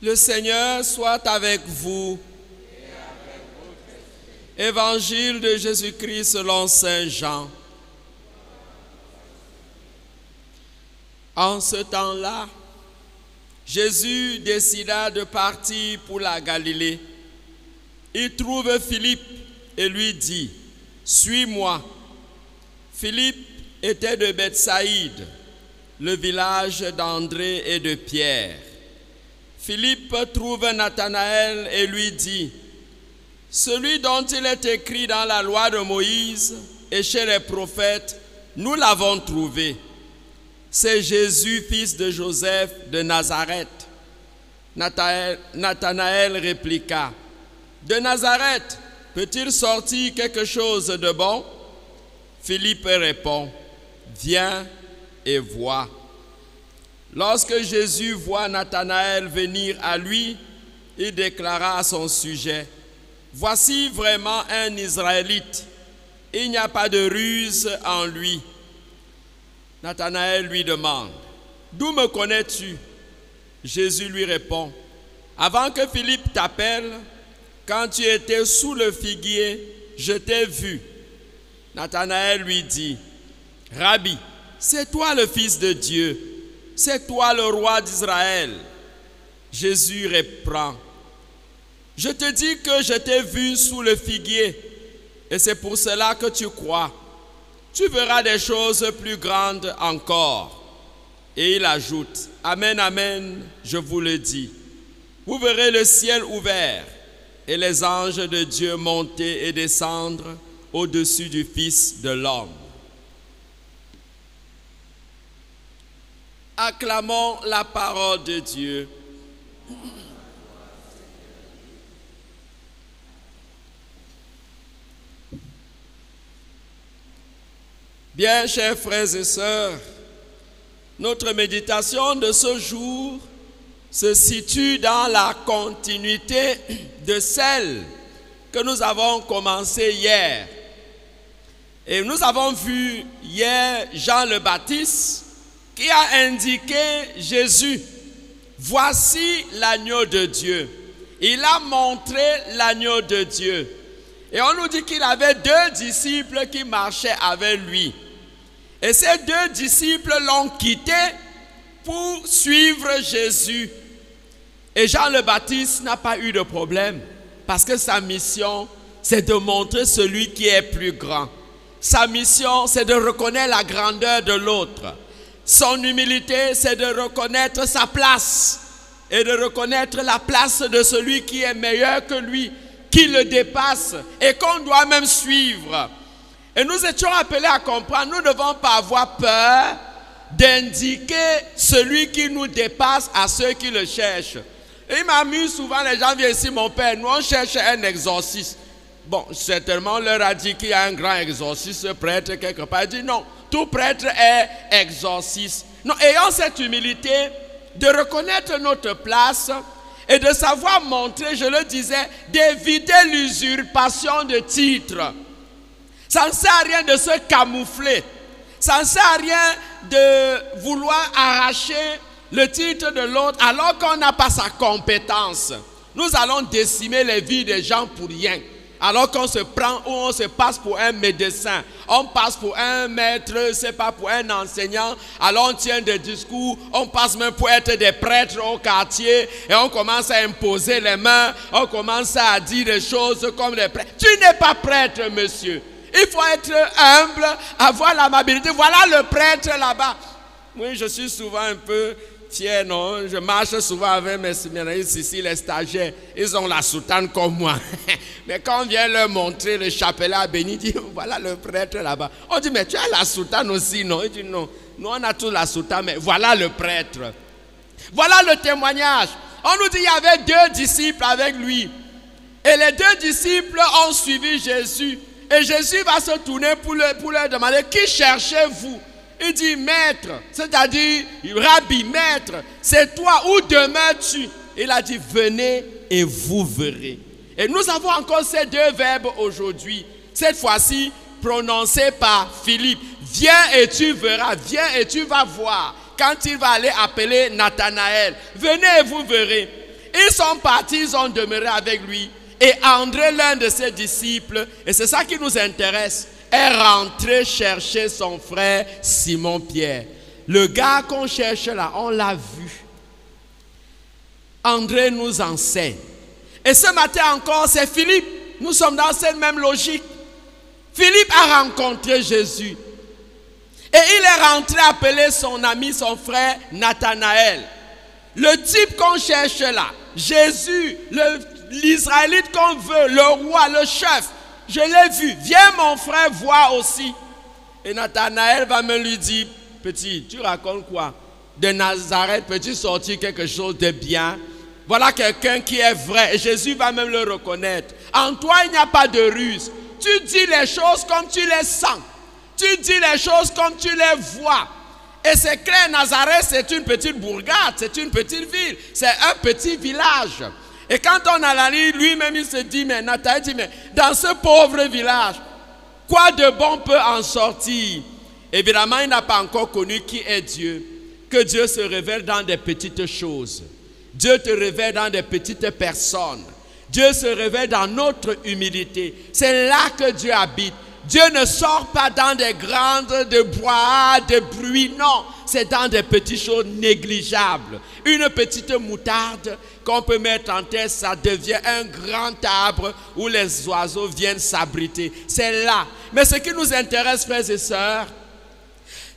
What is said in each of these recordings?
Le Seigneur soit avec vous. Évangile de Jésus-Christ selon saint Jean. En ce temps-là, Jésus décida de partir pour la Galilée. Il trouve Philippe et lui dit, « Suis-moi. » Philippe était de Bethsaïde, le village d'André et de Pierre. Philippe trouve Nathanaël et lui dit, « Celui dont il est écrit dans la loi de Moïse et chez les prophètes, nous l'avons trouvé. C'est Jésus, fils de Joseph de Nazareth. » Nathanaël répliqua, « De Nazareth, peut-il sortir quelque chose de bon? » Philippe répond, « Viens et vois. » Lorsque Jésus voit Nathanaël venir à lui, il déclara à son sujet, « Voici vraiment un Israélite. Il n'y a pas de ruse en lui. » Nathanaël lui demande, « D'où me connais-tu? » Jésus lui répond, « Avant que Philippe t'appelle, quand tu étais sous le figuier, je t'ai vu. » Nathanaël lui dit, « Rabbi, c'est toi le Fils de Dieu, c'est toi le roi d'Israël. » Jésus reprend, « Je te dis que je t'ai vu sous le figuier, et c'est pour cela que tu crois. Tu verras des choses plus grandes encore. » Et il ajoute, « Amen, amen, je vous le dis. Vous verrez le ciel ouvert et les anges de Dieu monter et descendre au-dessus du Fils de l'homme. » Acclamons la parole de Dieu. Bien, chers frères et sœurs, notre méditation de ce jour se situe dans la continuité de celle que nous avons commencée hier. Et nous avons vu hier Jean le Baptiste qui a indiqué Jésus. Voici l'agneau de Dieu. Il a montré l'agneau de Dieu. Et on nous dit qu'il avait deux disciples qui marchaient avec lui. Et ces deux disciples l'ont quitté pour suivre Jésus. Et Jean le Baptiste n'a pas eu de problème parce que sa mission, c'est de montrer celui qui est plus grand. Sa mission, c'est de reconnaître la grandeur de l'autre. Son humilité, c'est de reconnaître sa place et de reconnaître la place de celui qui est meilleur que lui, qui le dépasse et qu'on doit même suivre. Et nous étions appelés à comprendre, nous ne devons pas avoir peur d'indiquer celui qui nous dépasse à ceux qui le cherchent. Et il m'amuse souvent, les gens viennent ici, mon père, nous on cherche un exorciste. Bon, certainement on leur a dit qu'il y a un grand exorciste, prêtre quelque part. Il dit non, tout prêtre est exorciste. Non, ayons cette humilité de reconnaître notre place et de savoir montrer, je le disais, d'éviter l'usurpation de titres. Ça ne sert à rien de se camoufler. Ça ne sert à rien de vouloir arracher le titre de l'autre alors qu'on n'a pas sa compétence. Nous allons décimer les vies des gens pour rien. Alors qu'on se prend ou on se passe pour un médecin, on passe pour un maître, c'est pas pour un enseignant, alors on tient des discours, on passe même pour être des prêtres au quartier et on commence à imposer les mains, on commence à dire des choses comme les prêtres. Tu n'es pas prêtre, monsieur. Il faut être humble, avoir l'amabilité. Voilà le prêtre là-bas. Oui, je suis souvent un peu fier, non? Je marche souvent avec mes séminaristes ici, les stagiaires. Ils ont la soutane comme moi. Mais quand on vient leur montrer le chapelet à béni, dit, voilà le prêtre là-bas. On dit, mais tu as la soutane aussi, non? Il dit, non. Nous, on a tous la soutane, mais voilà le prêtre. Voilà le témoignage. On nous dit, il y avait deux disciples avec lui. Et les deux disciples ont suivi Jésus. Et Jésus va se tourner pour leur demander, qui cherchez-vous? Il dit, maître, c'est-à-dire, rabbi, maître, c'est toi, où demeures-tu? Il a dit, venez et vous verrez. Et nous avons encore ces deux verbes aujourd'hui. Cette fois-ci, prononcés par Philippe. Viens et tu verras, viens et tu vas voir. Quand il va aller appeler Nathanaël, venez et vous verrez. Ils sont partis, ils ont demeuré avec lui. Et André, l'un de ses disciples, et c'est ça qui nous intéresse, est rentré chercher son frère Simon-Pierre. Le gars qu'on cherche là, on l'a vu. André nous enseigne. Et ce matin encore, c'est Philippe. Nous sommes dans cette même logique. Philippe a rencontré Jésus. Et il est rentré appeler son ami, son frère Nathanaël. Le type qu'on cherche là, Jésus, l'Israélite qu'on veut, le roi, le chef, je l'ai vu. Viens mon frère voir aussi. Et Nathanaël va me lui dire, petit, tu racontes quoi? De Nazareth, peux-tu sortir quelque chose de bien? Voilà quelqu'un qui est vrai. Et Jésus va même le reconnaître. En toi, il n'y a pas de ruse. Tu dis les choses comme tu les sens. Tu dis les choses comme tu les vois. Et c'est clair, Nazareth, c'est une petite bourgade, c'est une petite ville, c'est un petit village. Et quand on a la ligne, lui-même, il se dit, mais Nathanaël dit, mais dans ce pauvre village, quoi de bon peut en sortir? Évidemment, il n'a pas encore connu qui est Dieu. Que Dieu se révèle dans des petites choses. Dieu te révèle dans des petites personnes. Dieu se révèle dans notre humilité. C'est là que Dieu habite. Dieu ne sort pas dans des grandes de bois, de bruit, non. C'est dans des petites choses négligeables. Une petite moutarde qu'on peut mettre en terre, ça devient un grand arbre où les oiseaux viennent s'abriter. C'est là. Mais ce qui nous intéresse, frères et sœurs,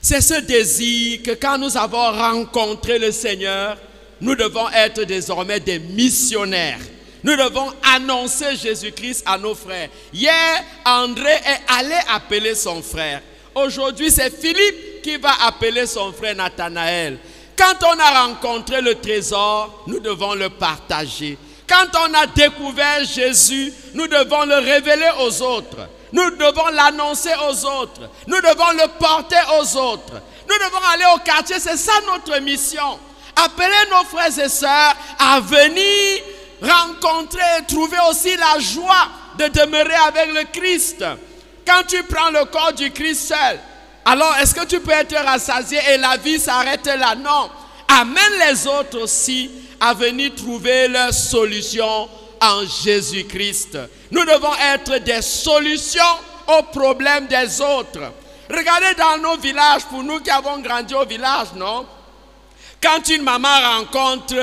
c'est ce désir que quand nous avons rencontré le Seigneur, nous devons être désormais des missionnaires. Nous devons annoncer Jésus-Christ à nos frères. Hier, André est allé appeler son frère. Aujourd'hui, c'est Philippe qui va appeler son frère Nathanaël. Quand on a rencontré le trésor, nous devons le partager. Quand on a découvert Jésus, nous devons le révéler aux autres. Nous devons l'annoncer aux autres. Nous devons le porter aux autres. Nous devons aller au quartier. C'est ça notre mission. Appeler nos frères et sœurs à venir rencontrer et trouver aussi la joie de demeurer avec le Christ. Quand tu prends le corps du Christ seul, alors est-ce que tu peux être rassasié et la vie s'arrête là? Non. Amène les autres aussi à venir trouver leur solution en Jésus-Christ. Nous devons être des solutions aux problèmes des autres. Regardez dans nos villages, pour nous qui avons grandi au village, non? Quand une maman rencontre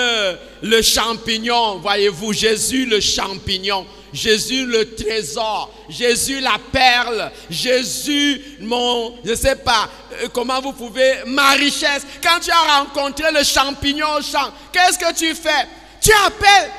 le champignon, voyez-vous, Jésus le champignon, Jésus le trésor, Jésus la perle, Jésus mon, je ne sais pas, comment vous pouvez, ma richesse. Quand tu as rencontré le champignon au champ, qu'est-ce que tu fais? Tu appelles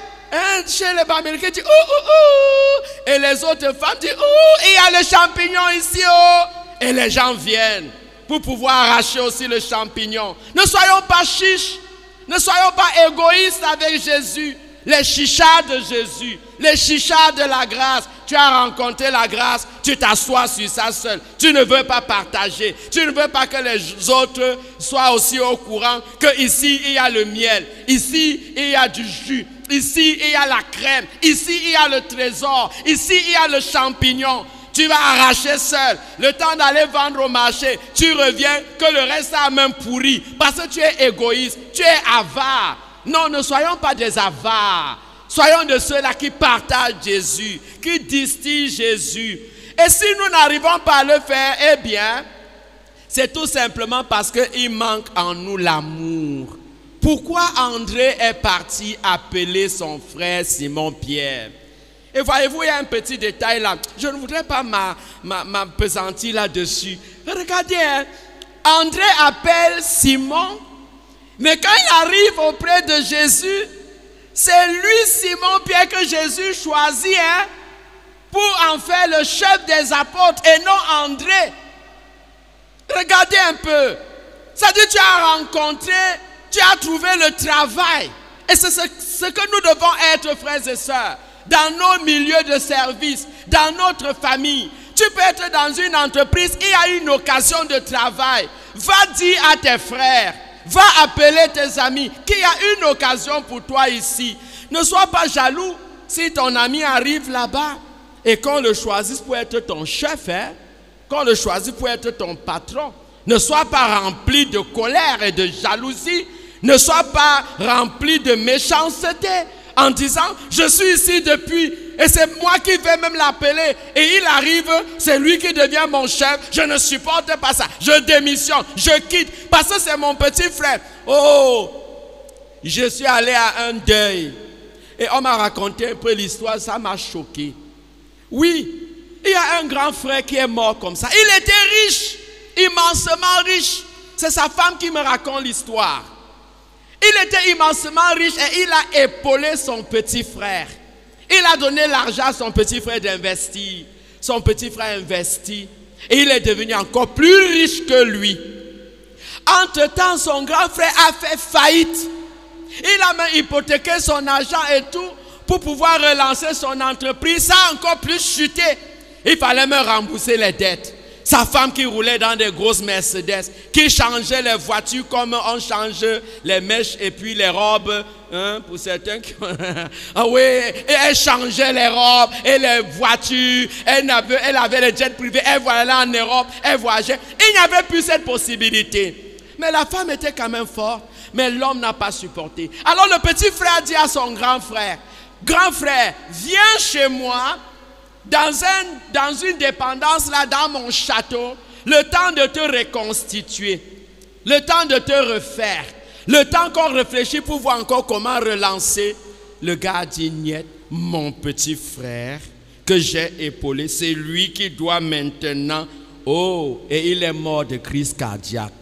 chez les Américains, tu dis ouh, ouh, ouh, et les autres femmes disent ouh, il y a le champignon ici, oh, et les gens viennent pour pouvoir arracher aussi le champignon. Ne soyons pas chiches, ne soyons pas égoïstes avec Jésus. Les chichas de Jésus, les chichas de la grâce. Tu as rencontré la grâce, tu t'assois sur ça seul. Tu ne veux pas partager. Tu ne veux pas que les autres soient aussi au courant que ici il y a le miel, ici il y a du jus, ici il y a la crème, ici il y a le trésor, ici il y a le champignon. Tu vas arracher seul. Le temps d'aller vendre au marché, tu reviens que le reste a même pourri. Parce que tu es égoïste, tu es avare. Non, ne soyons pas des avares. Soyons de ceux-là qui partagent Jésus, qui distillent Jésus. Et si nous n'arrivons pas à le faire, eh bien, c'est tout simplement parce qu'il manque en nous l'amour. Pourquoi André est parti appeler son frère Simon-Pierre? Et voyez-vous, il y a un petit détail là. Je ne voudrais pas m'appesantir là-dessus. Regardez, hein, André appelle Simon, mais quand il arrive auprès de Jésus, c'est lui, Simon-Pierre, que Jésus choisit hein, pour en faire le chef des apôtres et non André. Regardez un peu. Ça dit, tu as rencontré, tu as trouvé le travail. Et c'est ce que nous devons être, frères et sœurs. Dans nos milieux de service, dans notre famille. Tu peux être dans une entreprise, il y a une occasion de travail. Va dire à tes frères, va appeler tes amis qu'il y a une occasion pour toi ici. Ne sois pas jaloux si ton ami arrive là-bas et qu'on le choisisse pour être ton chef, hein? Qu'on le choisisse pour être ton patron. Ne sois pas rempli de colère et de jalousie. Ne sois pas rempli de méchanceté. en disant, je suis ici depuis, et c'est moi qui vais même l'appeler. Et il arrive, c'est lui qui devient mon chef. Je ne supporte pas ça. Je démissionne, je quitte, parce que c'est mon petit frère. Oh, je suis allé à un deuil. Et on m'a raconté un peu l'histoire, ça m'a choqué. Oui, il y a un grand frère qui est mort comme ça. Il était riche, immensement riche. C'est sa femme qui me raconte l'histoire. Il était immensement riche et il a épaulé son petit frère. Il a donné l'argent à son petit frère d'investir. Son petit frère investit et il est devenu encore plus riche que lui. Entre-temps, son grand frère a fait faillite. Il a même hypothéqué son argent et tout pour pouvoir relancer son entreprise. Ça a encore plus chuté. Il fallait me rembourser les dettes. Sa femme qui roulait dans des grosses Mercedes, qui changeait les voitures comme on change les mèches et puis les robes, hein, pour certains qui... ah oui, et elle changeait les robes et les voitures, elle avait les jets privés, elle voyageait en Europe, elle voyageait. Il n'y avait plus cette possibilité. Mais la femme était quand même forte, mais l'homme n'a pas supporté. Alors le petit frère dit à son grand frère, viens chez moi, dans une dépendance là, dans mon château, le temps de te reconstituer, le temps de te refaire, le temps qu'on réfléchit pour voir encore comment relancer. Le gars a dit, niet, mon petit frère que j'ai épaulé, c'est lui qui doit maintenant, oh, et il est mort de crise cardiaque.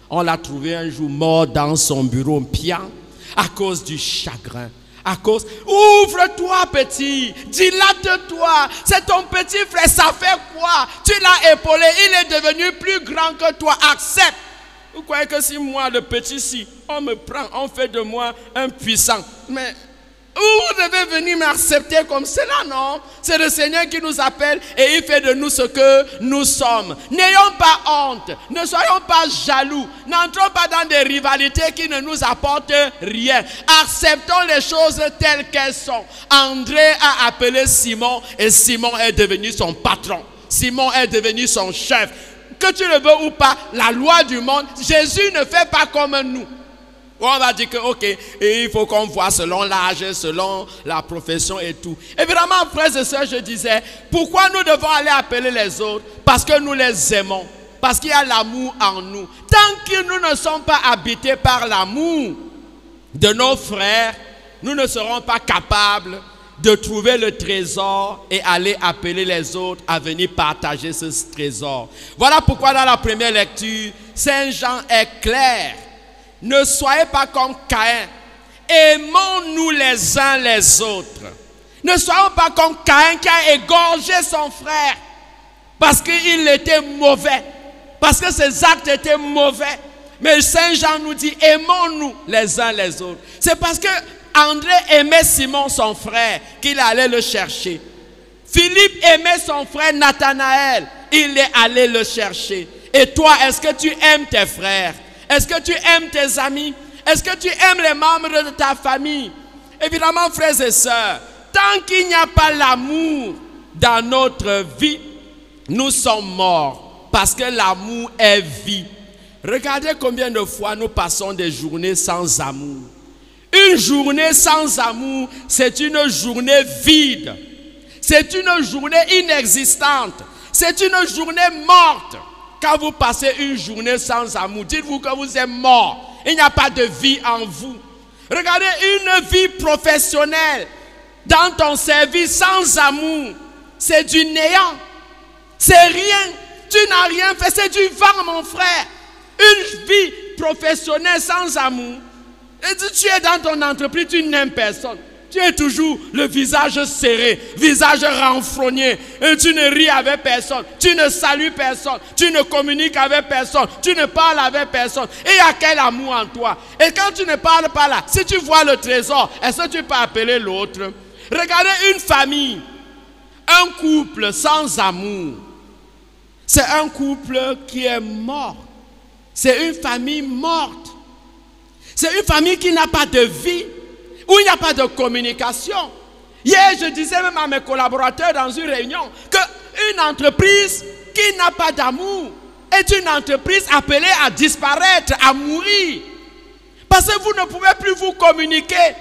On l'a trouvé un jour mort dans son bureau, pian, à cause du chagrin. À cause, ouvre-toi petit, dilate-toi, c'est ton petit frère, ça fait quoi? Tu l'as épaulé, il est devenu plus grand que toi, accepte. Vous croyez que si moi, le petit, si on me prend, on fait de moi un puissant, mais vous devez venir m'accepter comme cela, non? C'est le Seigneur qui nous appelle et il fait de nous ce que nous sommes. N'ayons pas honte, ne soyons pas jaloux, n'entrons pas dans des rivalités qui ne nous apportent rien. Acceptons les choses telles qu'elles sont. André a appelé Simon et Simon est devenu son patron. Simon est devenu son chef. Que tu le veux ou pas, la loi du monde, Jésus ne fait pas comme nous. On va dire que, ok, il faut qu'on voit selon l'âge, selon la profession et tout. Évidemment, frères et sœurs, je disais, pourquoi nous devons aller appeler les autres? Parce que nous les aimons. Parce qu'il y a l'amour en nous. Tant que nous ne sommes pas habités par l'amour de nos frères, nous ne serons pas capables de trouver le trésor et aller appeler les autres à venir partager ce trésor. Voilà pourquoi dans la première lecture, Saint Jean est clair. Ne soyez pas comme Caïn. Aimons-nous les uns les autres. Ne soyons pas comme Caïn qui a égorgé son frère parce qu'il était mauvais, parce que ses actes étaient mauvais. Mais Saint Jean nous dit, aimons-nous les uns les autres. C'est parce que André aimait Simon, son frère, qu'il allait le chercher. Philippe aimait son frère Nathanaël, il est allé le chercher. Et toi, est-ce que tu aimes tes frères? Est-ce que tu aimes tes amis? Est-ce que tu aimes les membres de ta famille? Évidemment, frères et sœurs, tant qu'il n'y a pas l'amour dans notre vie, nous sommes morts. Parce que l'amour est vie. Regardez combien de fois nous passons des journées sans amour. Une journée sans amour, c'est une journée vide. C'est une journée inexistante. C'est une journée morte. Quand vous passez une journée sans amour, dites-vous que vous êtes mort. Il n'y a pas de vie en vous. Regardez une vie professionnelle dans ton service sans amour. C'est du néant. C'est rien. Tu n'as rien fait. C'est du vent, mon frère. Une vie professionnelle sans amour. Et tu es dans ton entreprise, tu n'aimes personne. Tu es toujours le visage serré, visage renfrogné. Et tu ne ris avec personne. Tu ne salues personne. Tu ne communiques avec personne. Tu ne parles avec personne. Et il y a quel amour en toi? Et quand tu ne parles pas là, si tu vois le trésor, est-ce que tu peux appeler l'autre? Regardez une famille, un couple sans amour. C'est un couple qui est mort. C'est une famille morte. C'est une famille qui n'a pas de vie. Où il n'y a pas de communication. Hier, je disais même à mes collaborateurs dans une réunion qu'une entreprise qui n'a pas d'amour est une entreprise appelée à disparaître, à mourir. Parce que vous ne pouvez plus vous communiquer.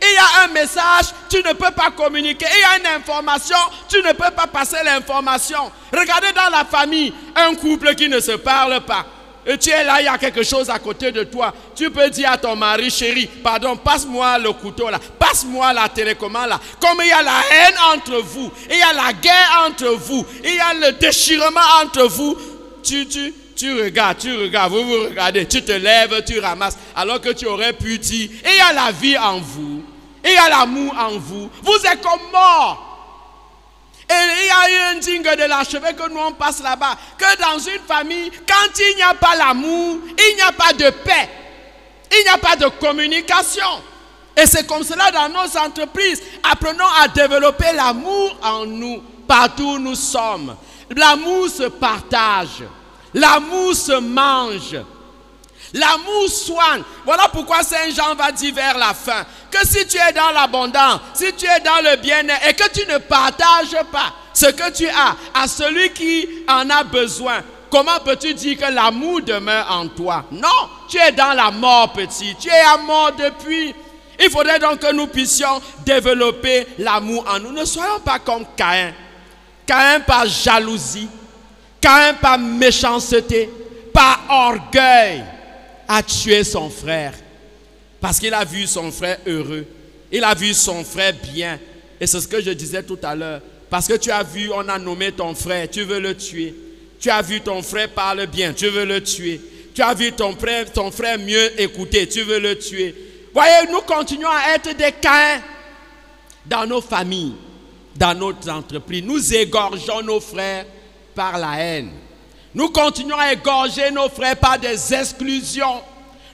Il y a un message, tu ne peux pas communiquer. Il y a une information, tu ne peux pas passer l'information. Regardez dans la famille, un couple qui ne se parle pas. Et tu es là, il y a quelque chose à côté de toi. Tu peux dire à ton mari, chérie, pardon, passe-moi le couteau là, passe-moi la télécommande là. Comme il y a la haine entre vous, il y a la guerre entre vous, il y a le déchirement entre vous, tu regardes, vous vous regardez, tu te lèves, tu ramasses, alors que tu aurais pu dire, il y a la vie en vous, il y a l'amour en vous, vous êtes comme morts. Et il y a eu un digne de l'archevêque que nous on passe là-bas, que dans une famille, quand il n'y a pas l'amour, il n'y a pas de paix, il n'y a pas de communication. Et c'est comme cela dans nos entreprises. Apprenons à développer l'amour en nous, partout où nous sommes. L'amour se partage, l'amour se mange, l'amour soigne. Voilà pourquoi Saint Jean va dire vers la fin que si tu es dans l'abondance, si tu es dans le bien-être et que tu ne partages pas ce que tu as à celui qui en a besoin, comment peux-tu dire que l'amour demeure en toi? Non, tu es dans la mort, petit. Tu es à mort depuis. Il faudrait donc que nous puissions développer l'amour en nous. Ne soyons pas comme Caïn. Caïn par jalousie, Caïn par méchanceté, par orgueil, a tué son frère. Parce qu'il a vu son frère heureux. Il a vu son frère bien. Et c'est ce que je disais tout à l'heure. Parce que tu as vu, on a nommé ton frère, tu veux le tuer. Tu as vu ton frère parle bien, tu veux le tuer. Tu as vu ton frère mieux écouter, tu veux le tuer. Voyez, nous continuons à être des Caïns dans nos familles, dans notre entreprise. Nous égorgeons nos frères par la haine. Nous continuons à égorger nos frères par des exclusions.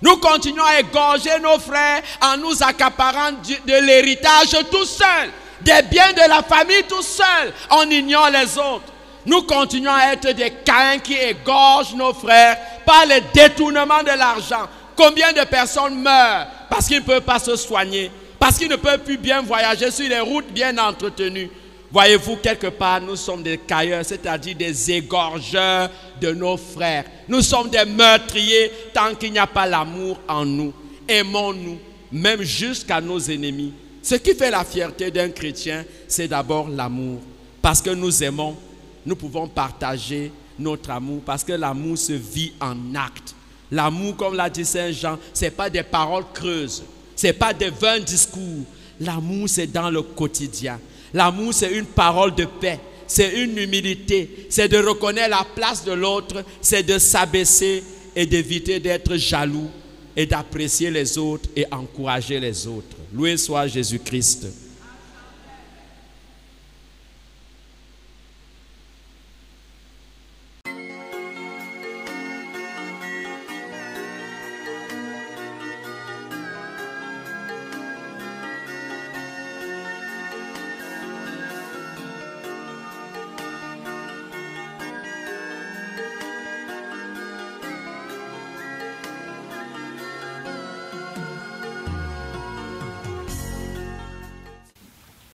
Nous continuons à égorger nos frères en nous accaparant de l'héritage tout seul, des biens de la famille tout seul. On ignore les autres. Nous continuons à être des Caïns qui égorgent nos frères par le détournement de l'argent. Combien de personnes meurent parce qu'ils ne peuvent pas se soigner, parce qu'ils ne peuvent plus bien voyager sur les routes bien entretenues. Voyez-vous, quelque part, nous sommes des cailleurs, c'est-à-dire des égorgeurs de nos frères. Nous sommes des meurtriers tant qu'il n'y a pas l'amour en nous. Aimons-nous, même jusqu'à nos ennemis. Ce qui fait la fierté d'un chrétien, c'est d'abord l'amour. Parce que nous aimons, nous pouvons partager notre amour, parce que l'amour se vit en actes. L'amour, comme l'a dit Saint Jean, ce n'est pas des paroles creuses, ce n'est pas des vains discours. L'amour, c'est dans le quotidien. L'amour, c'est une parole de paix, c'est une humilité, c'est de reconnaître la place de l'autre, c'est de s'abaisser et d'éviter d'être jaloux et d'apprécier les autres et encourager les autres. Loué soit Jésus-Christ.